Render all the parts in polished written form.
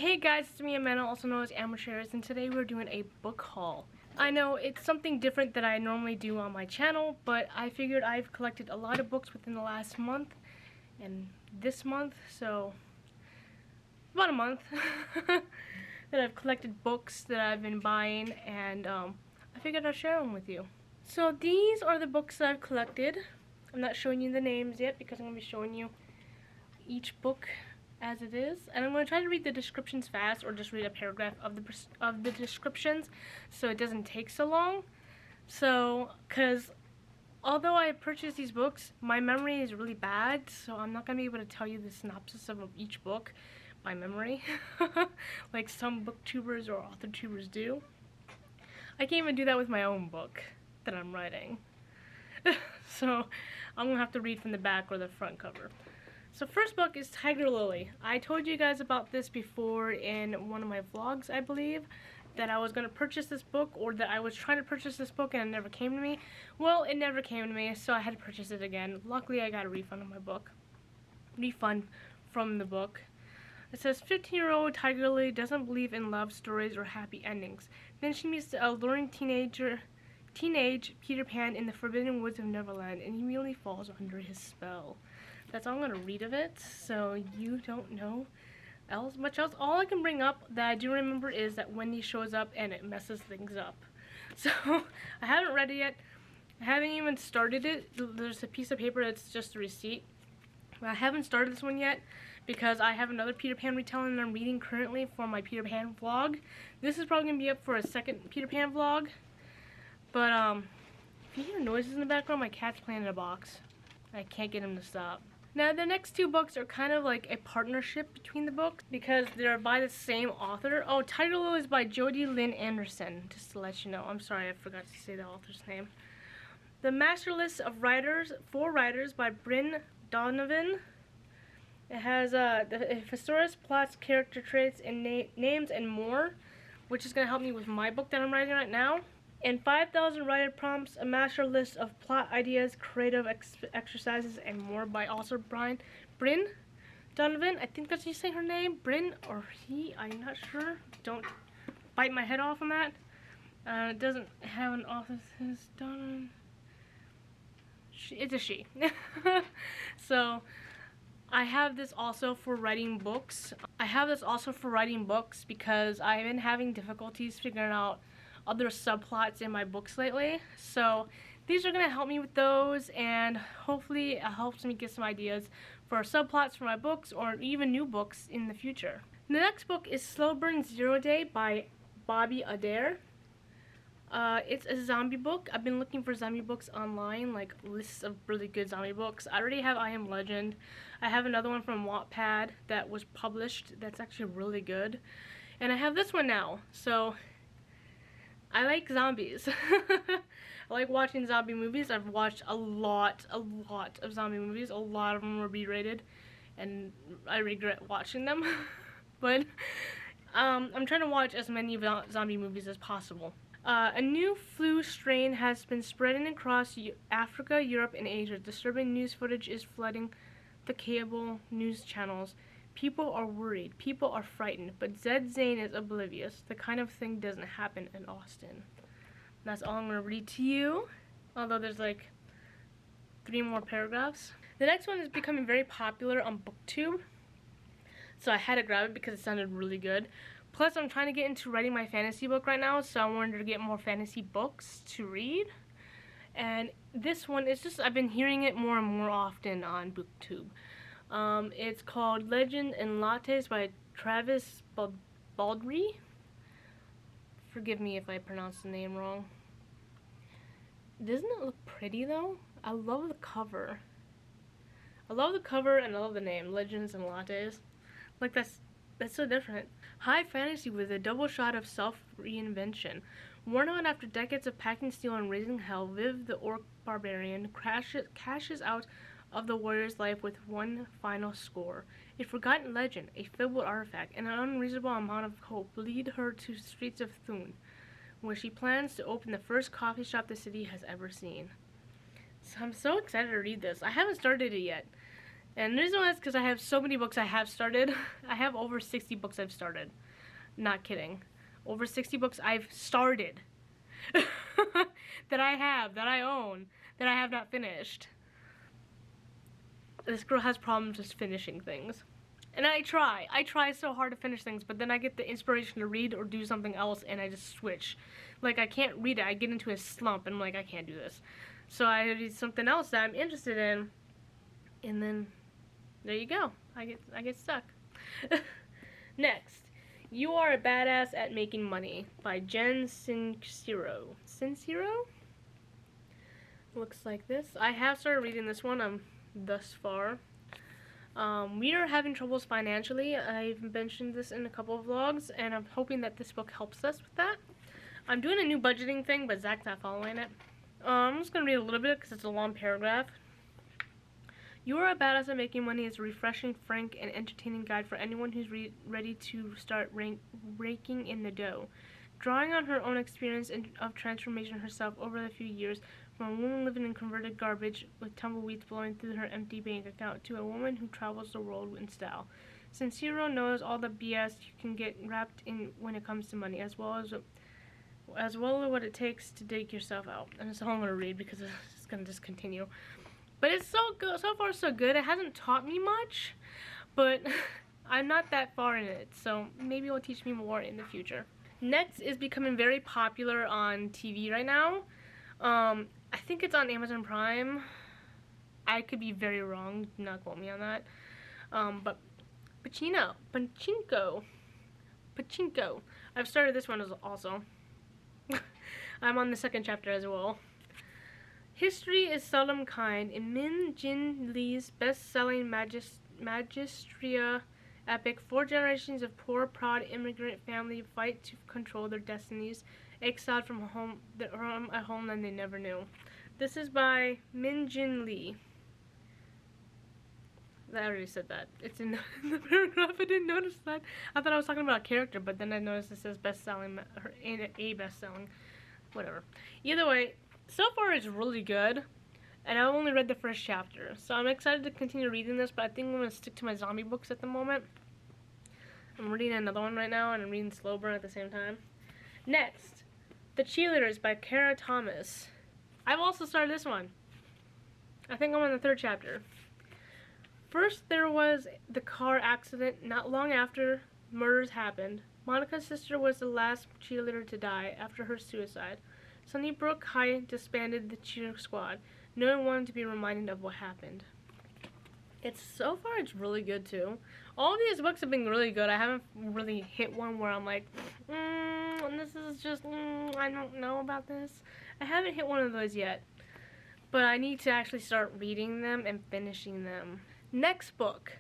Hey guys, it's me Amanda, also known as Amateurs, and today we're doing a book haul. I know it's something different than I normally do on my channel, but I figured I've collected a lot of books within the last month and this month, so about a month that I've collected books that I've been buying, and I figured I'd share them with you. So these are the books that I've collected. I'm not showing you the names yet because I'm going to be showing you each book as it is, and I'm going to try to read the descriptions fast, or just read a paragraph of the descriptions so it doesn't take so long. So, because although I purchased these books, my memory is really bad, so I'm not going to be able to tell you the synopsis of each book by memory like some booktubers or author tubers do. I can't even do that with my own book that I'm writing. So I'm going to have to read from the back or the front cover. So first book is Tiger Lily. I told you guys about this before in one of my vlogs, I believe, that I was going to purchase this book, or that I was trying to purchase this book and it never came to me. Well, it never came to me, so I had to purchase it again. Luckily, I got a refund on my book. Refund from the book. It says 15-year-old Tiger Lily doesn't believe in love stories or happy endings. Then she meets the alluring teenage Peter Pan in the forbidden woods of Neverland, and he immediately falls under his spell. That's all I'm going to read of it, so you don't know much else. All I can bring up that I do remember is that Wendy shows up and it messes things up. So I haven't read it yet. I haven't even started it. There's a piece of paper that's just a receipt. But I haven't started this one yet because I have another Peter Pan retelling that I'm reading currently for my Peter Pan vlog. This is probably going to be up for a second Peter Pan vlog. But if you hear noises in the background, my cat's playing in a box. I can't get him to stop. Now the next two books are kind of like a partnership between the books because they're by the same author. Oh, Tiger Lily is by Jodi Lynn Anderson, just to let you know. I'm sorry, I forgot to say the author's name. The Master List of Writers, 4 Writers by Bryn Donovan. It has the thesaurus, plots, character traits, and names and more, which is going to help me with my book that I'm writing right now. And 5,000 writer prompts, a master list of plot ideas, creative exercises, and more by also Bryn Donovan. I think that's how you say her name. Bryn or he, I'm not sure. Don't bite my head off on that. It doesn't have an author. It's Donovan. It's a she. So I have this also for writing books. Because I've been having difficulties figuring out other subplots in my books lately, so these are going to help me with those, and hopefully it helps me get some ideas for subplots for my books or even new books in the future. The next book is Slow Burn Zero Day by Bobby Adair. It's a zombie book. I've been looking for zombie books online, like lists of really good zombie books. I already have I Am Legend. I have another one from Wattpad that was published that's actually really good, and I have this one now. So I like zombies. I like watching zombie movies. I've watched a lot of zombie movies. A lot of them were B-rated, and I regret watching them. But I'm trying to watch as many zombie movies as possible. A new flu strain has been spreading across Africa, Europe, and Asia. Disturbing news footage is flooding the cable news channels. People are worried, people are frightened, but Zed Zane is oblivious. The kind of thing doesn't happen in Austin. That's all I'm going to read to you, although there's like 3 more paragraphs. The next one is becoming very popular on BookTube, so I had to grab it because it sounded really good. Plus, I'm trying to get into writing my fantasy book right now, so I wanted to get more fantasy books to read. And this one is just, I've been hearing it more and more often on BookTube. It's called Legends and Lattes by Travis Baldry. Forgive me if I pronounce the name wrong. Doesn't it look pretty though? I love the cover. I love the cover and I love the name, Legends and Lattes. Like that's so different. High fantasy with a double shot of self-reinvention. Worn out after decades of packing steel and raising hell, Viv the orc barbarian cashes out of the warrior's life with one final score. A forgotten legend, a fabled artifact, and an unreasonable amount of hope lead her to the streets of Thune, where she plans to open the first coffee shop the city has ever seen. So I'm so excited to read this. I haven't started it yet. And the reason why is because I have so many books I have started. I have over 60 books I've started. Not kidding. Over 60 books I've started. that I own, that I have not finished. This girl has problems just finishing things. And I try so hard to finish things, but then I get the inspiration to read or do something else and I just switch. Like, I can't read it, I get into a slump and I'm like, I can't do this. So I read something else that I'm interested in, and then there you go. I get stuck. Next, You Are a Badass at Making Money by Jen Sincero. Sincero? Looks like this. I have started reading this one thus far. We are having troubles financially. I've mentioned this in a couple of vlogs, and I'm hoping that this book helps us with that. I'm doing a new budgeting thing, but Zach's not following it. I'm just going to read a little bit because it's a long paragraph. You Are a Badass at Making Money is a refreshing, frank, and entertaining guide for anyone who's ready to start raking in the dough. Drawing on her own experience of transformation herself over the few years, from a woman living in converted garbage with tumbleweeds blowing through her empty bank account to a woman who travels the world in style. Sincero knows all the BS you can get wrapped in when it comes to money, as well as what it takes to dig yourself out. And that's all I'm going to read because it's going to just continue. But it's so good. So far, so good. It hasn't taught me much, but I'm not that far in it, so maybe it will teach me more in the future. Next is becoming very popular on TV right now. I think it's on Amazon Prime. I could be very wrong. Do not quote me on that. But Pachinko. I've started this one also. I'm on the second chapter as well. History is seldom kind. In Min Jin Lee's best-selling Magistria epic, 4 generations of poor, proud immigrant family fight to control their destinies, exiled from a home that they never knew. This is by Min Jin Lee. I already said that. It's in the paragraph. I didn't notice that. I thought I was talking about a character, but then I noticed it says best-selling, a best-selling, whatever. Either way, so far it's really good, and I only read the first chapter, so I'm excited to continue reading this, but I think I'm going to stick to my zombie books at the moment. I'm reading another one right now, and I'm reading Slow Burn at the same time. Next, The Cheerleaders by Kara Thomas. I've also started this one. I think I'm on the 3rd chapter. First, there was the car accident. Not long after murders happened, Monica's sister was the last cheerleader to die after her suicide. Sunnybrook High disbanded the cheer squad. No one wanted to be reminded of what happened. So far it's really good too. All of these books have been really good. I haven't really hit one where I'm like, this is just, I don't know about this. I haven't hit one of those yet. But I need to actually start reading them and finishing them. Next book,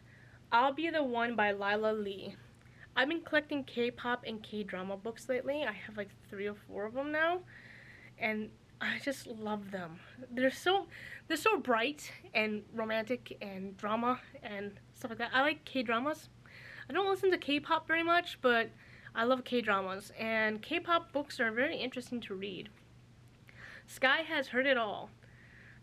I'll Be the One by Lila Lee. I've been collecting K-pop and K-drama books lately. I have like 3 or 4 of them now. And I just love them. They're so bright and romantic and drama and stuff like that. I like K-dramas. I don't listen to K-pop very much, but I love K-dramas. And K-pop books are very interesting to read. Sky has heard it all.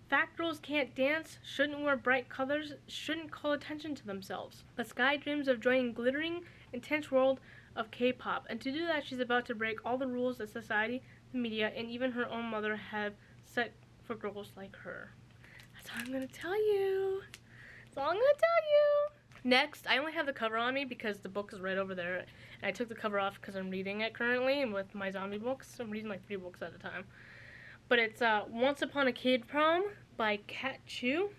Fat girls can't dance, shouldn't wear bright colors, shouldn't call attention to themselves. But Sky dreams of joining glittering, intense world of K-pop. And to do that, she's about to break all the rules that society, the media, and even her own mother have set for girls like her. That's all I'm gonna tell you. That's all I'm gonna tell you. Next, I only have the cover on me because the book is right over there. And I took the cover off because I'm reading it currently with my zombie books. I'm reading like 3 books at a time. But it's Once Upon a Kid Prom by Kat Chu.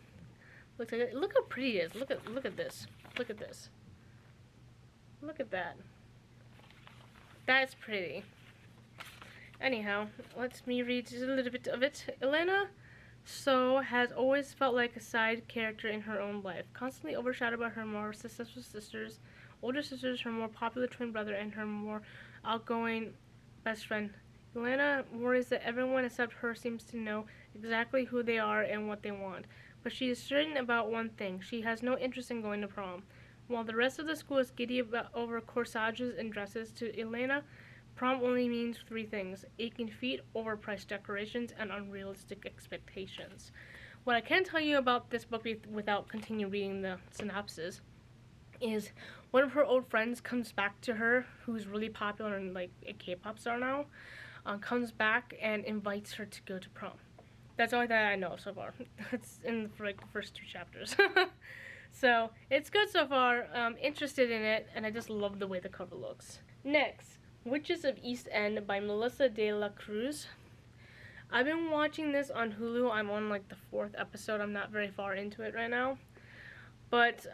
Looks like it. Look how pretty it is. Look at this. Look at this. Look at that. That's pretty. Anyhow, let me read just a little bit of it. Elena has always felt like a side character in her own life, constantly overshadowed by her more successful sisters, older sisters, her more popular twin brother, and her more outgoing best friend. Elena worries that everyone except her seems to know exactly who they are and what they want, but she is certain about one thing: she has no interest in going to prom. While the rest of the school is giddy over corsages and dresses, to Elena, prom only means 3 things: aching feet, overpriced decorations, and unrealistic expectations. What I can tell you about this book without continue reading the synopsis is one of her old friends comes back to her, who's really popular and like a K-pop star now, comes back and invites her to go to prom. That's all that I know so far. It's in like the first 2 chapters. So it's good so far. Interested in it, and I just love the way the cover looks. Next, Witches of East End by Melissa de la Cruz. I've been watching this on Hulu. I'm on like the 4th episode. I'm not very far into it right now. But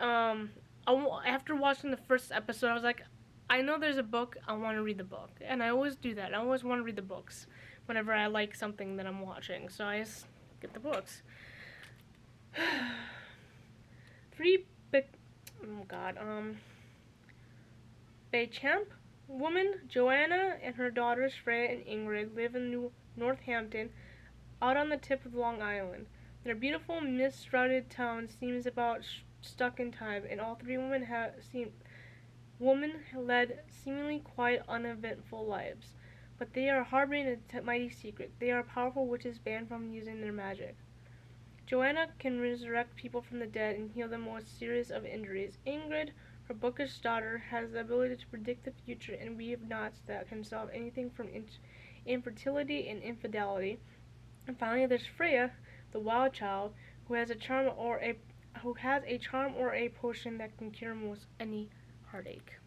after watching the first episode, I was like, I know there's a book. I want to read the book. And I always do that. I always want to read the books whenever I like something that I'm watching. So I just get the books. Bechamp woman, Joanna, and her daughters Freya and Ingrid live in Northampton, out on the tip of Long Island. Their beautiful, mist-shrouded town seems about stuck in time, and all 3 women led seemingly quite uneventful lives. But they are harboring a mighty secret. They are powerful witches banned from using their magic. Joanna can resurrect people from the dead and heal the most serious of injuries. Ingrid, her bookish daughter, has the ability to predict the future and weave knots that can solve anything from infertility and infidelity. And finally, there's Freya, the wild child, who has a charm or a potion that can cure most any heartache.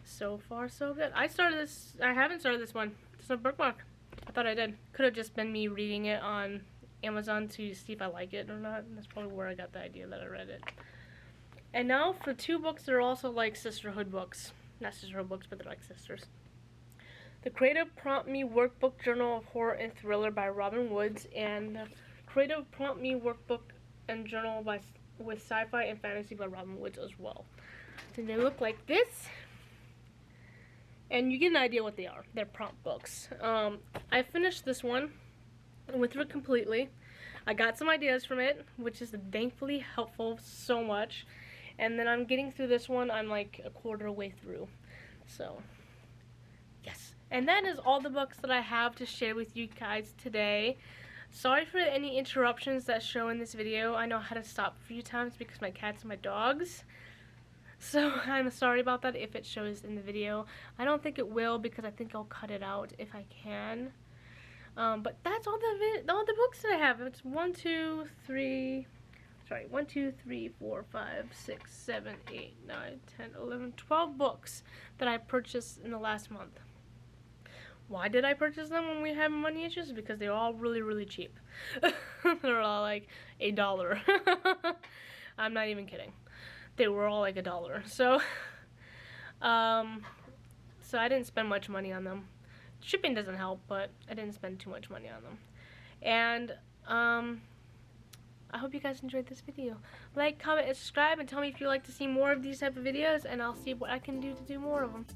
So far, so good. I haven't started this one. It's a bookmark. I thought I did. Could have just been me reading it on Amazon to see if I like it or not. And that's probably where I got the idea that I read it. And now for 2 books that are also like sisterhood books. Not sisterhood books, but they're like sisters. The Creative Prompt Me Workbook Journal of Horror and Thriller by Robin Woods, and the Creative Prompt Me Workbook and Journal with Sci-Fi and Fantasy by Robin Woods as well. So they look like this. And you get an idea what they are. They're prompt books. I finished this one. Went through it completely. I got some ideas from it, which is thankfully helpful so much. And then I'm getting through this one. I'm like a quarter way through. So, yes. And that is all the books that I have to share with you guys today. Sorry for any interruptions that show in this video. I know I had to stop a few times because my cats and my dogs. So I'm sorry about that if it shows in the video. I don't think it will because I think I'll cut it out if I can. But that's all the books that I have. It's 1, 2, 3, 4, 5, 6, 7, 8, 9, 10, 11, 12 books that I purchased in the last month. Why did I purchase them when we have money issues? Because they're all really, really cheap. They're all like $1. I'm not even kidding. They were all like $1. So, so I didn't spend much money on them. Shipping doesn't help, but I didn't spend too much money on them. And, I hope you guys enjoyed this video. Like, comment, and subscribe, and tell me if you'd like to see more of these type of videos, and I'll see what I can do to do more of them.